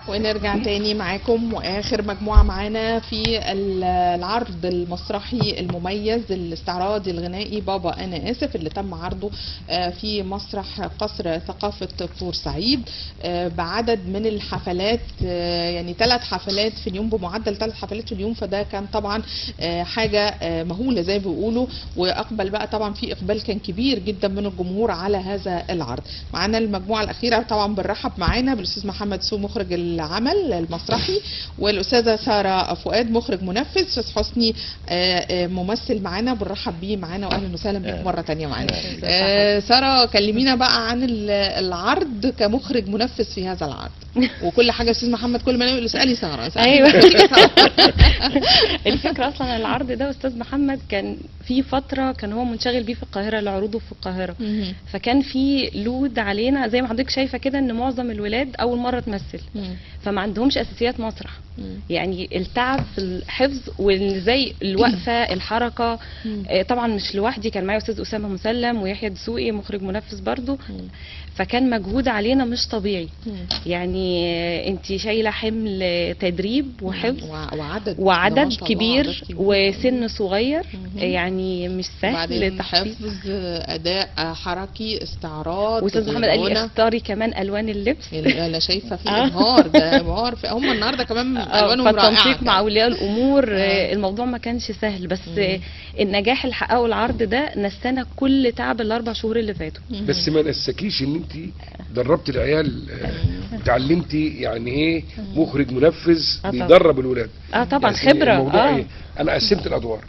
ونرجع تاني معاكم، واخر مجموعة معانا في العرض المسرحي المميز الاستعراضي الغنائي بابا انا اسف، اللي تم عرضه في مسرح قصر ثقافة بورسعيد بعدد من الحفلات، يعني 3 حفلات في اليوم، بمعدل 3 حفلات في اليوم. فده كان طبعا حاجة مهولة زي ما بيقولوا، واقبل بقى طبعا في اقبال كان كبير جدا من الجمهور على هذا العرض. معانا المجموعة الاخيرة طبعا بنرحب معانا بالاستاذ محمد سو مخرج العمل المسرحي، والاستاذه ساره فؤاد مخرج منفذ، استاذ حسني ممثل معانا، بنرحب بيه معانا واهلا وسهلا بيك مره ثانيه معانا. ساره كلمينا بقى عن العرض كمخرج منفذ في هذا العرض وكل حاجه. استاذ محمد كل ما نقول اسالي ساره. ايوه الفكره اصلا العرض ده استاذ محمد كان في فتره كان هو منشغل بيه في القاهره لعروضه في القاهره، فكان في لود علينا زي ما حضرتك شايفه كده ان معظم الولاد اول مره تمثل، فما عندهمش اساسيات مسرح، يعني التعب في الحفظ وازاي الوقفه الحركه. طبعا مش لوحدي، كان معايا استاذ اسامه مسلم ويحيى دسوقي مخرج منفذ برضو، فكان مجهود علينا مش طبيعي. يعني انت شايله حمل تدريب وحفظ وعدد كبير وسن صغير، يعني مش سهل حفظ اداء حركي استعراض. واستاذ محمد قال لي اختاري كمان الوان اللبس. انا شايفه في ابهار، ده ابهار هم النهارده كمان الوانهم رائعه. فالتنسيق مع اولياء الامور الموضوع ما كانش سهل، بس النجاح اللي حققه العرض ده نسانا كل تعب ال4 شهور اللي فاتوا. بس ما نساكيش ان انت دربت العيال، اتعلمتي يعني ايه مخرج منفذ بيدرب الولاد. طبعا خبره. الموضوع ايه، انا قسمت الادوار،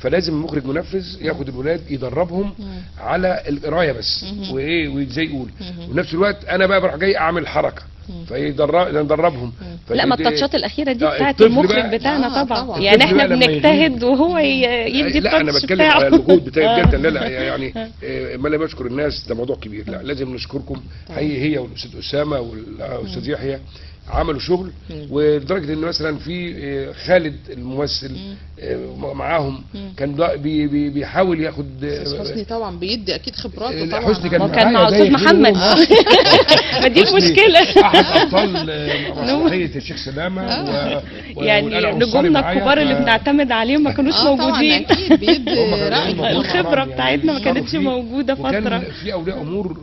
فلازم المخرج منفذ ياخد الولاد يدربهم على القرايه بس وايه وازاي يقول، ونفس الوقت انا بقى بروح جاي اعمل حركه فيدربهم. لا ما التاتشات الاخيره دي بتاعت المخرج بتاعنا طبعا، يعني احنا بنجتهد وهو يدي التاتش. لا انا بتكلم على المجهود بتاعي بجد. لا يعني ما انا بشكر الناس، ده موضوع كبير. لا لازم نشكركم هي والاستاذ اسامه والاستاذ يحيى عملوا شغل، ولدرجه ان مثلا في خالد الممثل معاهم كان بيحاول ياخد. حسني طبعا بيدي اكيد خبراته طبعا. حسني كان مع استاذ محمد. ما دي المشكله. احد ابطال مسرحيه الشيخ سلامه يعني نجومنا الكبار اللي بنعتمد عليهم ما كانوش موجودين. طبعا اكيد بيدي الخبره بتاعتنا ما كانتش موجوده فتره. وكان في اولياء امور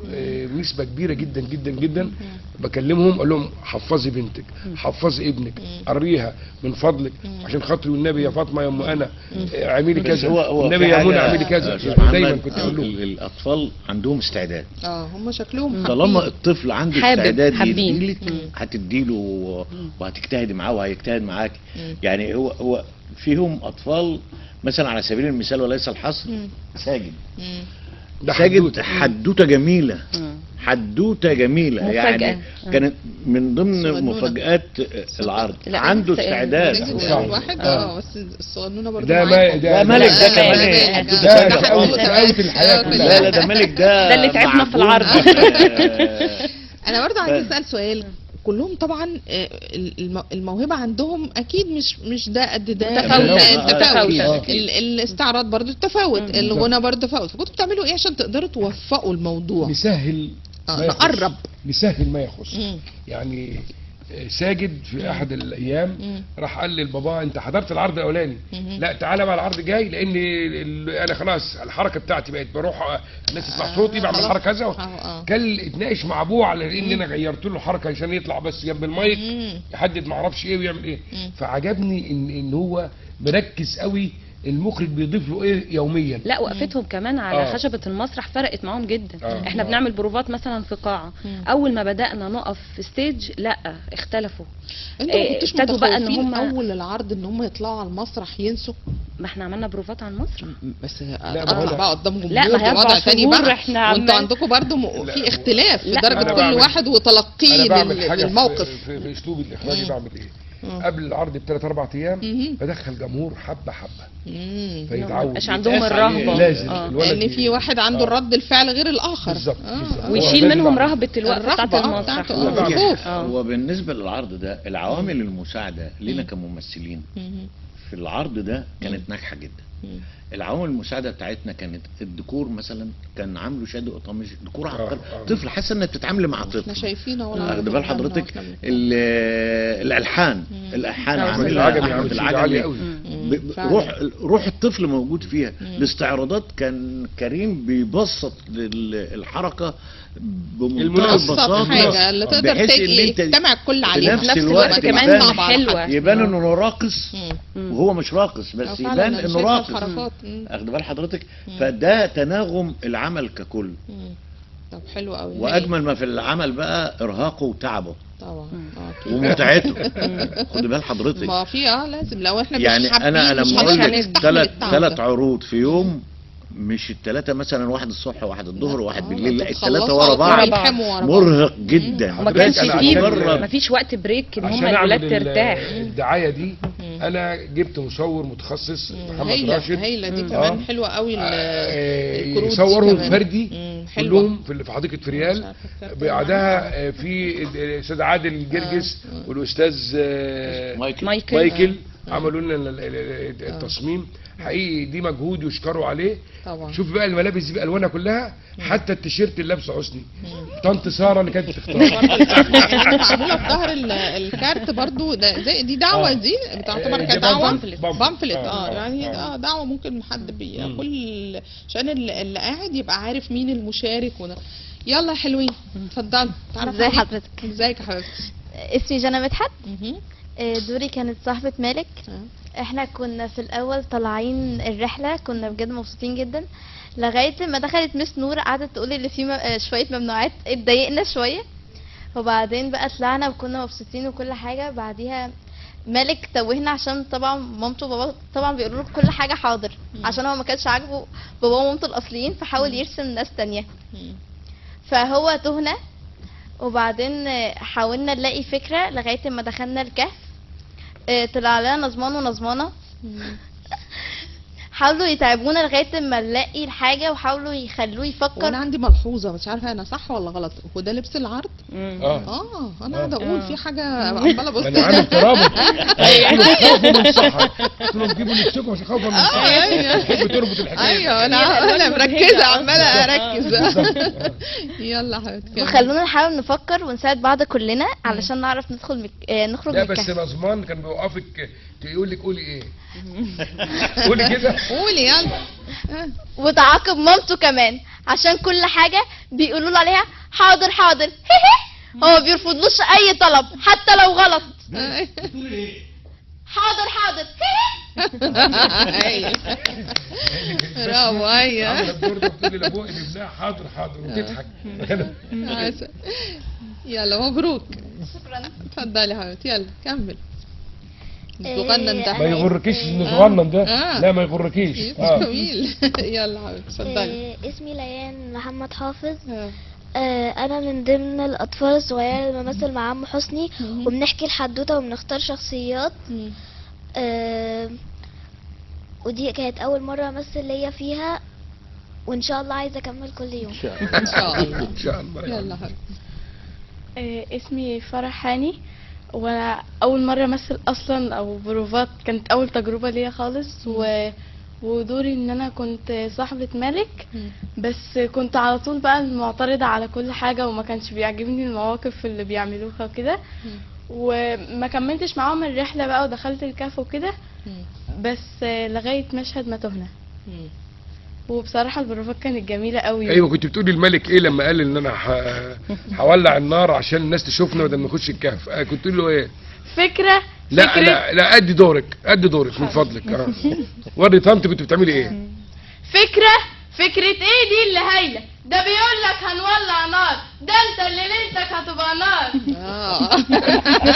نسبه كبيره جدا جدا جدا بكلمهم اقول لهم حفظي بنتك، حفظي ابنك، قريها من فضلك عشان خاطري والنبي يا فاطمه يا ام انا اعملي كذا، النبي يا منى اعملي كذا. دايما كنت اقول لهم الاطفال عندهم استعداد. هم شكلهم طالما الطفل عنده استعداد يديلك هتديله وهتجتهدي معاه وهيجتهد معاك. يعني هو فيهم اطفال مثلا على سبيل المثال وليس الحصر ساجد. ساجد حدوته جميله، حدوته جميله يعني كانت من ضمن مفاجآت العرض. عنده استعداد. واحد بس الصغنونه برضه ده ملك، ده كمان ده قوت الحياه كلها. لا ده ملك، ده اللي تعبنا في العرض. انا برضه عايز اسال سؤال. كلهم طبعا الموهبه عندهم اكيد مش ده قد ده، تفاوت. الاستعراض برضو تفاوت، الغنى برضو تفاوت. فكنتوا بتعملوا ايه عشان تقدروا توفقوا الموضوع؟ نسهل نقرب، نسهل ما يخص. يعني ساجد في احد الايام راح قال لبابا انت حضرت العرض الاولاني، لا تعالى بقى العرض جاي، لان انا خلاص الحركه بتاعتي بقت بروح الناس تسمع صوتي بعمل حركه كذا. كان اتناقش مع ابوه على ان انا غيرت له الحركه عشان يطلع بس جنب المايك يحدد ما اعرفش ايه ويعمل ايه. فعجبني ان هو مركز قوي، المخرج بيضيف له ايه يوميا. لا وقفتهم كمان على خشبه المسرح فرقت معاهم جدا. احنا بنعمل بروفات مثلا في قاعه، اول ما بدانا نقف في ستيج لا اختلفوا. انتوا ما كنتوش متخوفين اول العرض ان هم يطلعوا على المسرح ينسوا؟ ما احنا عملنا بروفات على المسرح بس اطلع بقى قدام جمهور. لا ما هي وضع تاني بقى، وانتوا عندكم برضو في اختلاف في درجه كل واحد وتلقيه للموقف. في اسلوب الاخراجي بعمل ايه؟ قبل العرض ب3-4 ايام بدخل جمهور حبه فيتعود، مش عندهم الرهبه. لازم لان في واحد عنده رد الفعل غير الاخر بالظبط. ويشيل منهم رهبه الوقت بتاعت المسرح. وبالنسبه للعرض ده العوامل المساعده لنا كممثلين في العرض ده كانت ناجحه جدا. العوامل المساعده بتاعتنا كانت الديكور مثلا، كان عامله شادي قطامش ديكور عبقري. طفل حاسه انك بتتعاملي مع طفل. احنا شايفينه والله. واخد بال حضرتك الالحان عامل عالي قوي. روح الطفل موجود فيها. الاستعراضات كان كريم بيبسط الحركه بمنتهى البساطه، حاجه اللي تقدر تجتمع الكل عليها في نفس الوقت كمان حلوه، يبان انه راقص وهو مش راقص، بس يبان انه راقص. واخد بال حضرتك؟ فده تناغم العمل ككل. طب حلو قوي. واجمل ما في العمل بقى ارهاقه وتعبه طبعا ومتعته. خد بال حضرتك، ما في لازم، لو احنا يعني مش حابين انا لما اقول لك ثلاث عروض عروض في يوم، مش الثلاثه مثلا واحد الصبح وواحد الظهر وواحد بالليل، لا الثلاثه ورا بعض مرهق جدا. ما كانش فيه، ما فيش وقت بريك ان هم الولاد ترتاح. الدعايه دي انا جبت مصور متخصص محمد راشد. هيله دي كمان حلوه قوي. يصورهم فردي كلهم في حديقه فريال. بعدها في الاستاذ عادل الجرجس والاستاذ مايكل عملوا لنا التصميم. حقيقي دي مجهود يشكروا عليه طبعا. شوف بقى الملابس دي بالوانها كلها، حتى التيشيرت اللي لابسه حسني طنط ساره اللي كانت بتختار. معموله في ظهر الكارت برضو ده، زي دي دعوه دي بتعتبر كدعوه بامفلت. يعني دعوه ممكن حد كل عشان اللي قاعد يبقى عارف مين المشارك يلا يا حلوين اتفضلوا. ازي حضرتك؟ ازيك يا حبيبتي؟ اسمي جنى مدحت. دوري كانت صاحبة مالك. احنا كنا في الاول طالعين الرحلة، كنا بجد مبسوطين جدا لغاية ما دخلت مس نور قعدت تقول اللي فيه شوية ممنوعات، اتضايقنا شوية وبعدين بقى طلعنا وكنا مبسوطين وكل حاجة. بعديها مالك توهنا عشان طبعا مامته وبابا طبعا بيقولوا له كل حاجة حاضر، عشان هو ما كانش عاجبه بابا ومامته الاصليين فحاول يرسم ناس تانية، فهو تهنا. وبعدين حاولنا نلاقي فكرة لغاية ما دخلنا الكهف، طلع لنا نظمان ونظمانة حاولوا يتعبونا لغاية ما نلاقي الحاجة وحاولوا يخلوه يفكر. وانا عندي ملحوظة مش عارفة انا صح ولا غلط، هو ده لبس العرض؟ انا قاعدة اقول في حاجة عمالة ابص. انا عامل ترابط. خوفا من الصحة. قلت لهم جيبوا لبسكم عشان خوفا من الصحة. تحب تربط الحكاية. ايوه انا مركزة عمالة اركز. يلا حبيبتي. وخلونا نحاول نفكر ونساعد بعض كلنا علشان نعرف نخرج لا بس نظمان كان بيوقفك يقول لك قولي ايه؟ قولي كده. قولي يلا. وتعاقب مامته كمان عشان كل حاجة بيقولوا له عليها حاضر حاضر. هو بيرفضلوش اي طلب حتى لو غلط. حاضر حاضر. برافو. ايوه الدور ده بتقولي لابوها ابنها حاضر حاضر وتضحك. يلا مبروك. شكرا. اتفضلي يا حبيبتي يلا كمل. الصغنن ده ما يغركيش انه صغنن ده. لا ما يغركيش. جميل. يلا حبيبتي اتفضلي. اسمي ليان محمد حافظ. انا من ضمن الاطفال الصغيره اللي بمثل مع عم حسني وبنحكي الحدوته وبنختار شخصيات. ودي كانت اول مره امثل ليا فيها وان شاء الله عايزه اكمل كل يوم. ان شاء الله. ان شاء الله. يلا حبيبتي. اسمي فرح هاني وانا اول مره امثل اصلا او بروفات، كانت اول تجربه ليا خالص. ودوري ان انا كنت صاحبة مالك، بس كنت على طول بقى معترضة على كل حاجة وما كانش بيعجبني المواقف اللي بيعملوها وكده، وما كملتش معاهم الرحلة بقى ودخلت الكهف وكده، بس لغاية مشهد ما تهنا. وبصراحة البروفات كانت جميلة قوي. ايوه كنت بتقولي الملك ايه لما قال ان انا هولع النار عشان الناس تشوفنا بدل ما نخش الكهف؟ كنت تقول له ايه؟ فكرة. لا ادي دورك من فضلك. وري طنط كنت بتعملي ايه؟ فكرة ايه دي اللي هايلة؟ ده بيقول لك هنولع نار، ده انت اللي ليلتك هتبقى نار.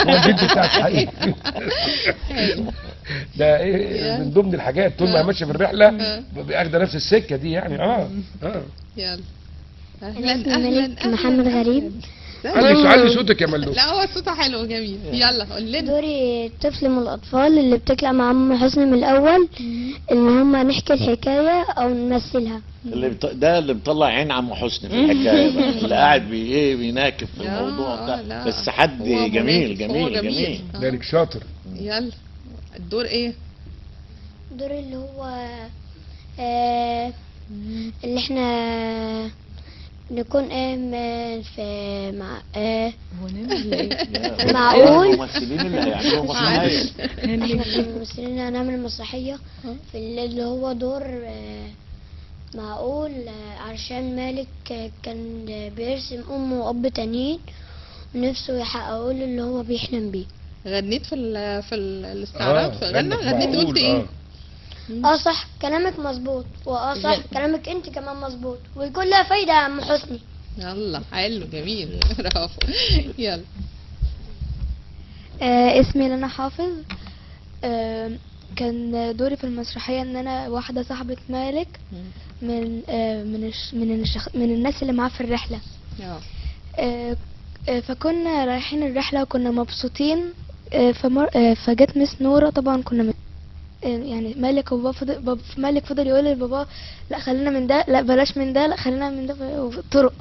هو البنت بتاعت حقيقي. ده ايه من ضمن الحاجات طول ما ماشيه في الرحله بياخد نفس السكه دي يعني. يلا اهلا محمد غريب. علي صوتك يا ملوك. لا هو صوته حلو جميل. يلا قول لنا. دوري طفل من الاطفال اللي بتطلع مع عم حسني من الاول ان هم نحكي الحكايه او نمثلها. اللي مطلع عين عم حسني في الحكايه اللي قاعد بيناكف في الموضوع ده، بس حد جميل. مالك شاطر. يلا الدور ايه؟ دور اللي هو اللي احنا نكون في مع معقول الممثلين اللي هيعملوا مسرحيه. احنا الممثلين اللي هنعمل مسرحيه في اللي هو دور معقول عشان مالك كان بيرسم ام واب تانيين ونفسه يحققوا له اللي هو بيحلم بيه. غنيت في الاستعراض؟ غنيت قلت ايه؟ صح كلامك مظبوط، صح كلامك انت كمان مظبوط، ويكون لها فايده يا عم حسني. يلا حلو جميل برافو. يلا. اسمي لنا حافظ. كان دوري في المسرحيه ان انا واحده صاحبه مالك من الناس اللي معاه في الرحله. فكنا رايحين الرحله وكنا مبسوطين. فجت مس نوره، طبعا كنا يعني مالك وبابا مالك فضل يقول لبابا لا خلينا من ده، لا بلاش من ده، لا خلينا من ده في الطرق.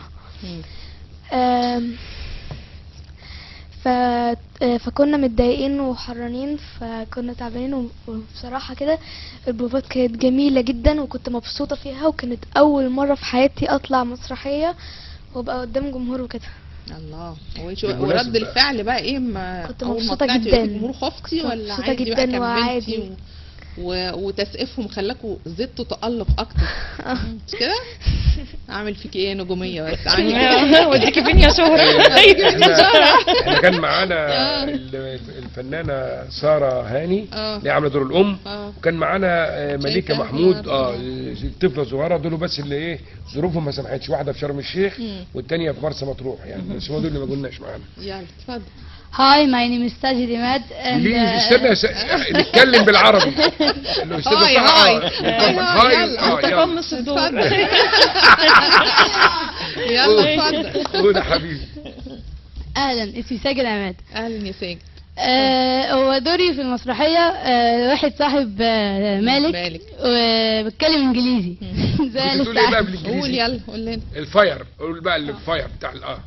فكنا متضايقين وحرانين، فكنا تعبانين، وبصراحة كده البروفات كانت جميلة جدا وكنت مبسوطة فيها، وكانت أول مرة في حياتي أطلع مسرحية وابقى قدام جمهور وكده. الله. ورد الفعل بقى ايه؟ كنت مبسوطة جدا. الجمهور خفتي ولا مبسوطة عادي جدا بقى وعادي وتسقيفهم خلاكوا زدتوا تألق اكتر مش كده؟ اعمل فيك ايه نجوميه بس وديكي فين يا شهرة. احنا كان معانا الفنانه ساره هاني اللي عامله دور الام، وكان معانا مليكه محمود الطفله الصغيره. دول بس اللي ايه ظروفهم ما سمحتش، واحده في شرم الشيخ والثانيه في مرسى مطروح يعني، بس هم دول اللي ما قلناش معانا. يلا اتفضل. Hi, my name is Sajid Imad and استنى نتكلم بالعربي. هاي متقمص الدور. يلا اتفضل. قول يا حبيبي. اهلا، اسمي ساجد عماد. اهلا يا ساجد. هو دوري في المسرحية واحد صاحب مالك وبتكلم انجليزي. زي بتقول ايه بقى بالانجليزي؟ قول يلا قول لنا. الفاير، قول بقى الفاير بتاع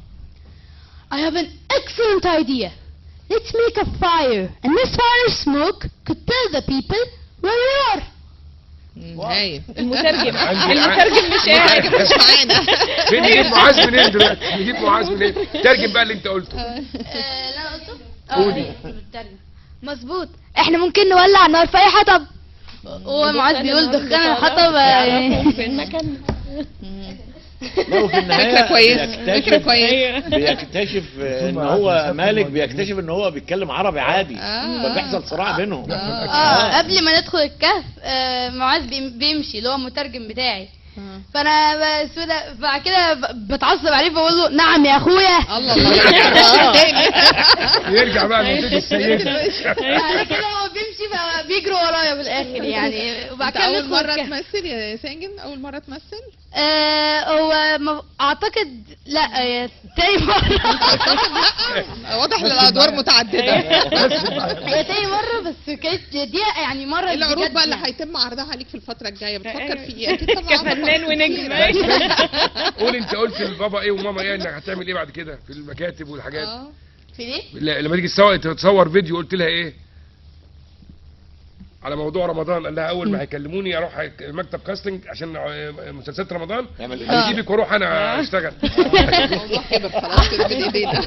I have an excellent idea. Let's make a fire, and this fire smoke could tell the people where we are. هاي المترجم مش قاعد مش معانا. فين نجيب معاذ منين دلوقتي؟ نجيب معاذ منين؟ ترجم بقى اللي انت قلته. اللي انا قلته؟ قولي. مظبوط. احنا ممكن نولع نار في اي حطب. ومعاذ بيقول دخان الحطب في المكان. لو في النهايه فكرة كويسة. بيكتشف ان هو مالك بيكتشف ان هو بيتكلم عربي عادي، فبيحصل صراع بينهم. قبل ما ندخل الكهف معاذ بيمشي اللي هو المترجم بتاعي، فانا بعد كده بتعصب عليه بقول له نعم يا اخويا. الله يرجع بقى لمنطقه السيده. بعد كده هو بيمشي فبيجروا ورايا في الاخر يعني. وبعد كده اول مرة تمثل يا ساجن؟ اول مرة تمثل؟ هو اعتقد لا تاني مرة. واضح ان الادوار متعددة. هي تاني مرة بس كانت دي يعني مرة. ايه العروض بقى اللي هيتم عرضها عليك في الفترة الجاية؟ بتفكر في ايه؟ اكيد طبعا كفنان ونجم. قول انت قلت لبابا ايه وماما ايه انك هتعمل ايه بعد كده في المكاتب والحاجات؟ في ايه؟ لما تيجي تصور فيديو قلت لها ايه؟ على موضوع رمضان قال لها اول ما هيكلموني اروح مكتب كاستنج عشان مسلسلات رمضان هيجيبك واروح انا اشتغل. الموضوع كبر خلاص كده بين ايدينا.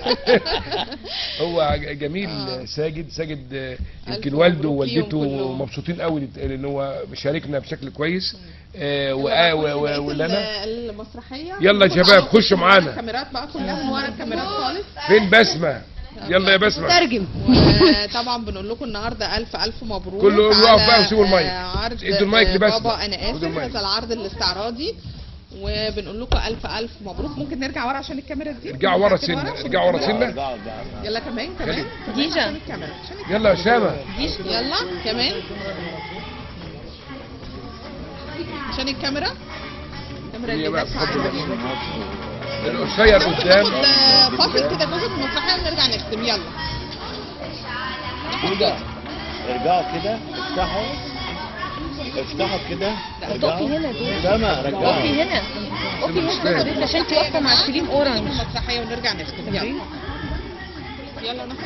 هو جميل. ساجد يمكن والده ووالدته مبسوطين قوي ان هو بيشاركنا بشكل كويس. ولنا المسرحيه. يلا يا شباب خشوا معانا. الكاميرات بقى كلها من ورا الكاميرات خالص. فين بسمه؟ يلا يا بسمه. ترجم. وطبعا بنقول لكم النهارده الف مبروك. كله يقف بقى وسيبوا المايك. ادوا المايك لبسمه. بابا انا اسف، هذا العرض الاستعراضي، وبنقول لكم الف مبروك. ممكن نرجع ورا عشان الكاميرا دي. ارجعوا ورا سنه. يلا كمان ديجا. يلا يا اسامه. يلا كمان عشان الكاميرا اللي القصير قدام. فاصل كده جزء من المسرحيه ونرجع نختم. يلا ارجعوا كده، افتحوا كده. اقفي هنا دول. سما رجعوا. اقفي هنا حضرتك عشان انت واقفه مع الكريم اورنج. المسرحيه ونرجع نختم. يلا ناخد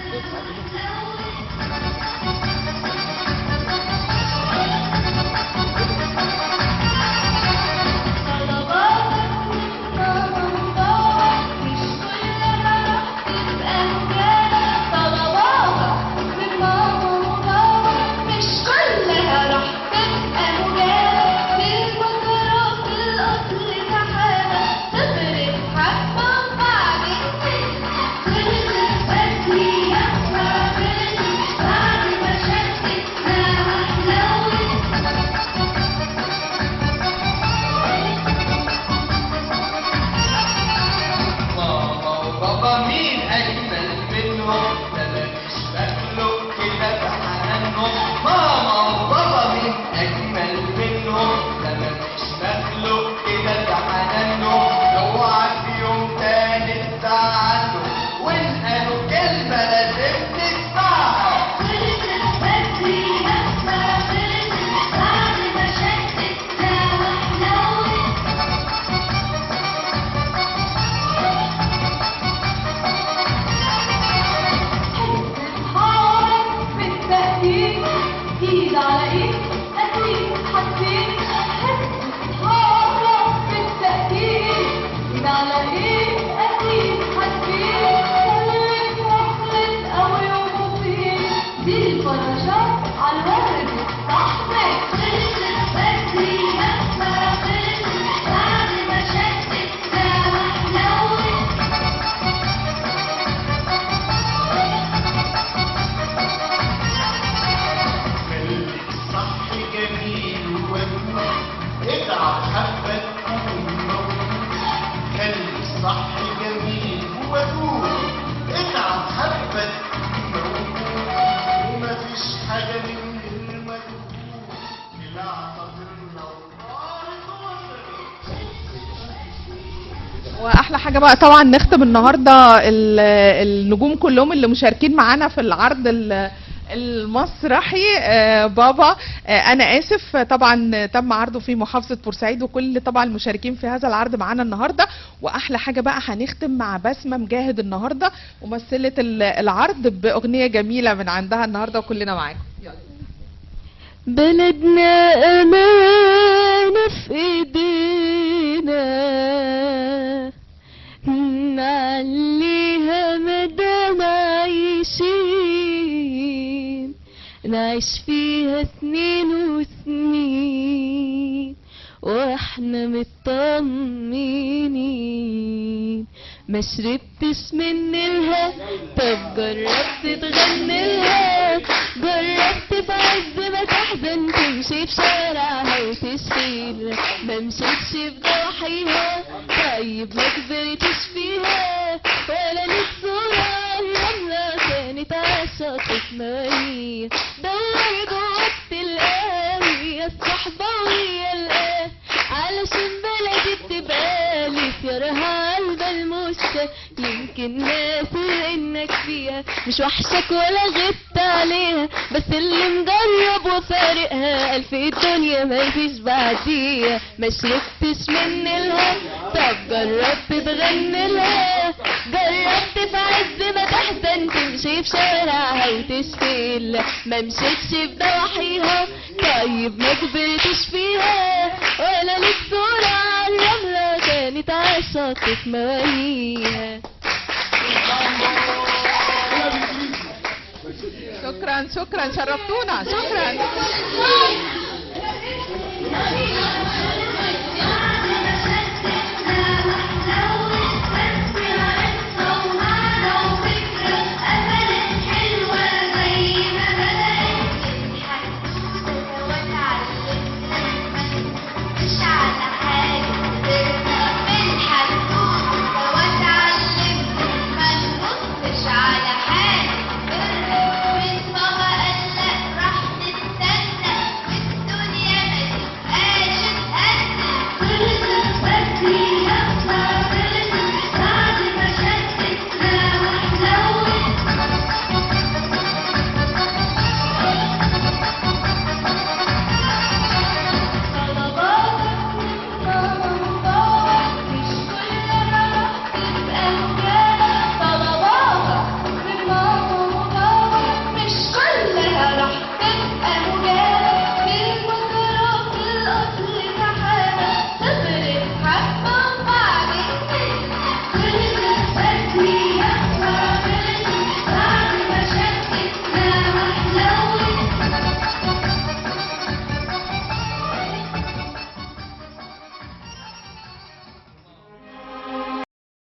اكيد على ايه اكيد حاسين هعرف بالتأكيد اكيد على ايه اكيد حاسين خليك مخلص قوي ومفيد دي الفراشات على الورد صاحبك خلصت بس هي ما خلصت بعد ما شدت سامح لوت صح جميل وجميل اتعب حبة تكون موجود خلي الصح جميل وجود اتعب حبة تكون موجود ومفيش حاجة من غير مجهود العطا ترضى واحلى حاجه بقى طبعا نختم النهارده النجوم كلهم اللي مشاركين معانا في العرض المسرحي بابا انا اسف. طبعا تم عرضه في محافظه بورسعيد وكل طبعا المشاركين في هذا العرض معانا النهارده. واحلى حاجه بقى هنختم مع بسمه مجاهد النهارده ممثله العرض باغنيه جميله من عندها النهارده وكلنا معاكم. يلا. بلدنا أمانة في إيدينا نعليها مدام عايشين نعيش فيها سنين وسنين واحنا مطمنين ما شربتش من الها طب جربت تغني لها جربت في عز ما تحزن تمشي في شارعها وتشفيها ما مشيتش في ضواحيها طيب ما كبرتش فيها ولا ليك صورة الرملة كانت عالشاطئ مية دور جوه القهوة يا الصحبة ويا القهوة علشان بلدي بتبقى لي سيارها عالبلموسة يمكن ناسي انك فيها مش وحشك ولا غبت عليها بس اللي مجرب وفارقها قال في الدنيا ما فيش بعديها ما شربتش من الها طب جربت تغني لها جربت في عز ما تحزن تمشي في شارعها وتشتغل ما مشيتش في ضواحيها طيب ما كبرتش فيها ولا ليك صورة عالرملة كانت عالشاطئ مواهيها. شكرا شكرا شرفتونا شكرا.